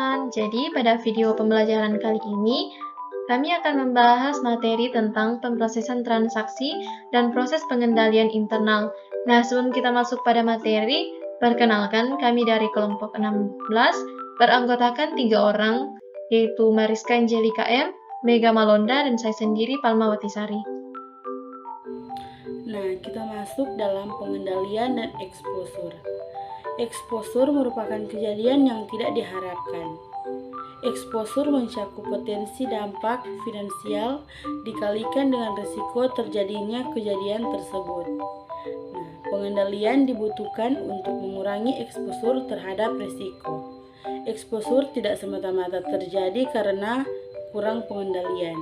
teman-teman, jadi pada video pembelajaran kali ini, kami akan membahas materi tentang pemrosesan transaksi dan proses pengendalian internal. Nah, sebelum kita masuk pada materi, perkenalkan kami dari kelompok 16, beranggotakan 3 orang, yaitu Mariska Angelika M, Mega Malonda, dan saya sendiri Palmawati Sari. Nah, kita masuk dalam pengendalian dan exposure. Exposure merupakan kejadian yang tidak diharapkan. Exposure mencakup potensi dampak finansial dikalikan dengan risiko terjadinya kejadian tersebut. Nah, pengendalian dibutuhkan untuk mengurangi exposure terhadap risiko. Exposure tidak semata-mata terjadi karena kurang pengendalian.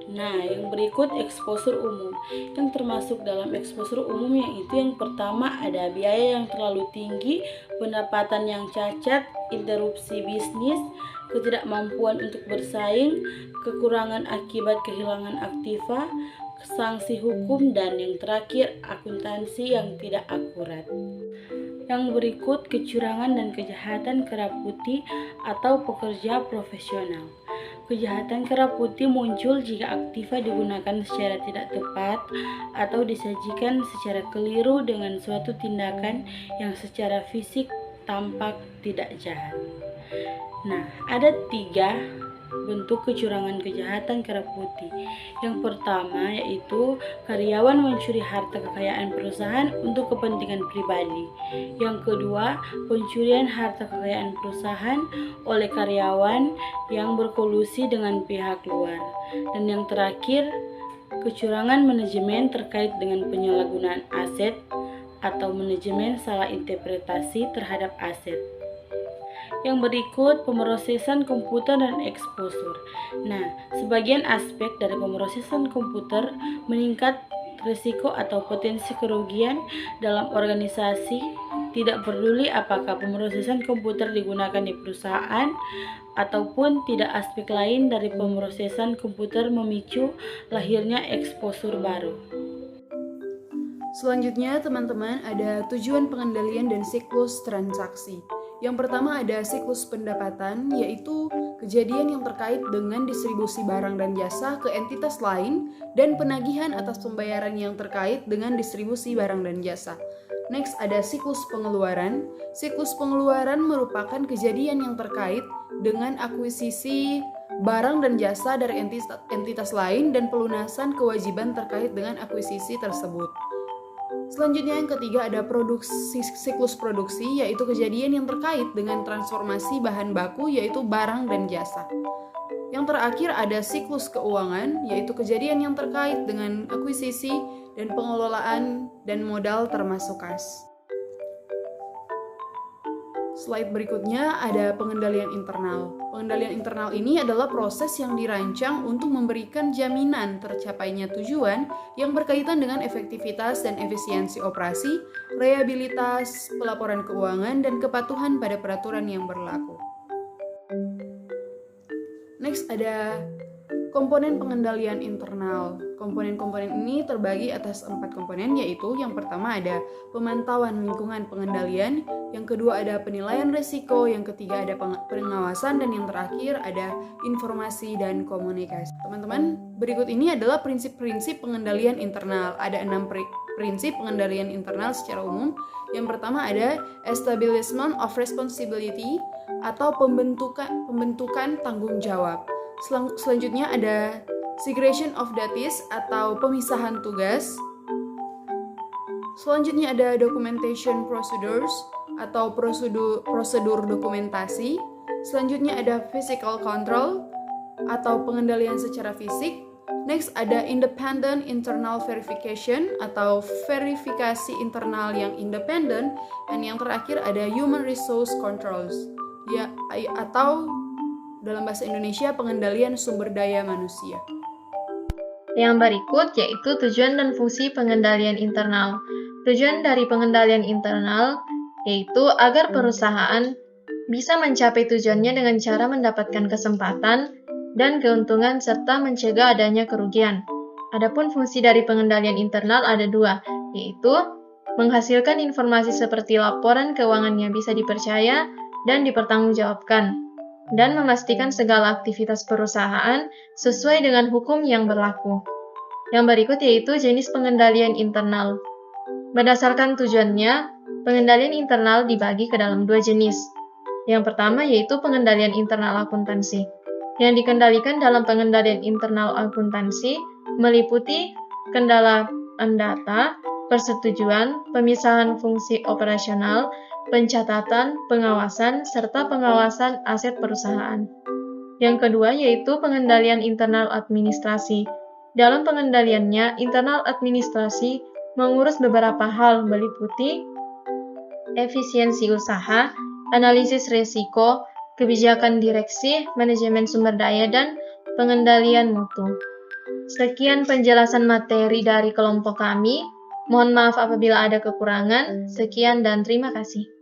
Nah, yang berikut exposure umum. Yang termasuk dalam exposure umum yang pertama ada biaya yang terlalu tinggi, pendapatan yang cacat, interupsi bisnis, ketidakmampuan untuk bersaing, kekurangan akibat kehilangan aktiva, sanksi hukum, dan yang terakhir akuntansi yang tidak akurat. Yang berikut kecurangan dan kejahatan kera putih atau pekerja profesional. Kejahatan kera putih muncul jika aktiva digunakan secara tidak tepat atau disajikan secara keliru dengan suatu tindakan yang secara fisik tampak tidak jahat. Nah, ada 3 bentuk kecurangan kejahatan kera putih. Yang pertama yaitu karyawan mencuri harta kekayaan perusahaan untuk kepentingan pribadi. Yang kedua, pencurian harta kekayaan perusahaan oleh karyawan yang berkolusi dengan pihak luar. Dan yang terakhir, kecurangan manajemen terkait dengan penyalahgunaan aset atau manajemen salah interpretasi terhadap aset. Yang berikut pemrosesan komputer dan exposure. Nah, sebagian aspek dari pemrosesan komputer meningkat risiko atau potensi kerugian dalam organisasi, tidak peduli apakah pemrosesan komputer digunakan di perusahaan ataupun tidak. Aspek lain dari pemrosesan komputer memicu lahirnya exposure baru. Selanjutnya, teman-teman, ada tujuan pengendalian dan siklus transaksi. Yang pertama ada siklus pendapatan, yaitu kejadian yang terkait dengan distribusi barang dan jasa ke entitas lain dan penagihan atas pembayaran yang terkait dengan distribusi barang dan jasa. Next ada siklus pengeluaran. Siklus pengeluaran merupakan kejadian yang terkait dengan akuisisi barang dan jasa dari entitas lain dan pelunasan kewajiban terkait dengan akuisisi tersebut. Selanjutnya yang ketiga ada siklus produksi, yaitu kejadian yang terkait dengan transformasi bahan baku yaitu barang dan jasa. Yang terakhir ada siklus keuangan, yaitu kejadian yang terkait dengan akuisisi dan pengelolaan dan modal termasuk kas. Slide berikutnya ada pengendalian internal. Pengendalian internal ini adalah proses yang dirancang untuk memberikan jaminan tercapainya tujuan yang berkaitan dengan efektivitas dan efisiensi operasi, reliabilitas pelaporan keuangan, dan kepatuhan pada peraturan yang berlaku. Next ada komponen pengendalian internal. Komponen-komponen ini terbagi atas 4 komponen, yaitu yang pertama ada pemantauan lingkungan pengendalian, yang kedua ada penilaian risiko, yang ketiga ada pengawasan, dan yang terakhir ada informasi dan komunikasi. Teman-teman, berikut ini adalah prinsip-prinsip pengendalian internal. Ada 6 prinsip pengendalian internal secara umum. Yang pertama ada establishment of responsibility atau pembentukan tanggung jawab. Selanjutnya ada segregation of duties atau pemisahan tugas. Selanjutnya ada documentation procedures atau prosedur dokumentasi. Selanjutnya ada physical control atau pengendalian secara fisik. Next ada independent internal verification atau verifikasi internal yang independen. Dan yang terakhir ada human resource controls, ya, atau dalam bahasa Indonesia pengendalian sumber daya manusia. Yang berikut yaitu tujuan dan fungsi pengendalian internal. Tujuan dari pengendalian internal yaitu agar perusahaan bisa mencapai tujuannya dengan cara mendapatkan kesempatan dan keuntungan serta mencegah adanya kerugian. Adapun fungsi dari pengendalian internal ada 2, yaitu menghasilkan informasi seperti laporan keuangan yang bisa dipercaya dan dipertanggungjawabkan. dan memastikan segala aktivitas perusahaan sesuai dengan hukum yang berlaku. Yang berikut yaitu jenis pengendalian internal. Berdasarkan tujuannya, pengendalian internal dibagi ke dalam dua jenis. Yang pertama yaitu pengendalian internal akuntansi. Yang dikendalikan dalam pengendalian internal akuntansi meliputi kendala data, persetujuan, pemisahan fungsi operasional, pencatatan, pengawasan, serta pengawasan aset perusahaan. Yang kedua yaitu pengendalian internal administrasi. Dalam pengendaliannya, internal administrasi mengurus beberapa hal meliputi efisiensi usaha, analisis risiko, kebijakan direksi, manajemen sumber daya, dan pengendalian mutu. Sekian penjelasan materi dari kelompok kami. Mohon maaf apabila ada kekurangan. Sekian dan terima kasih.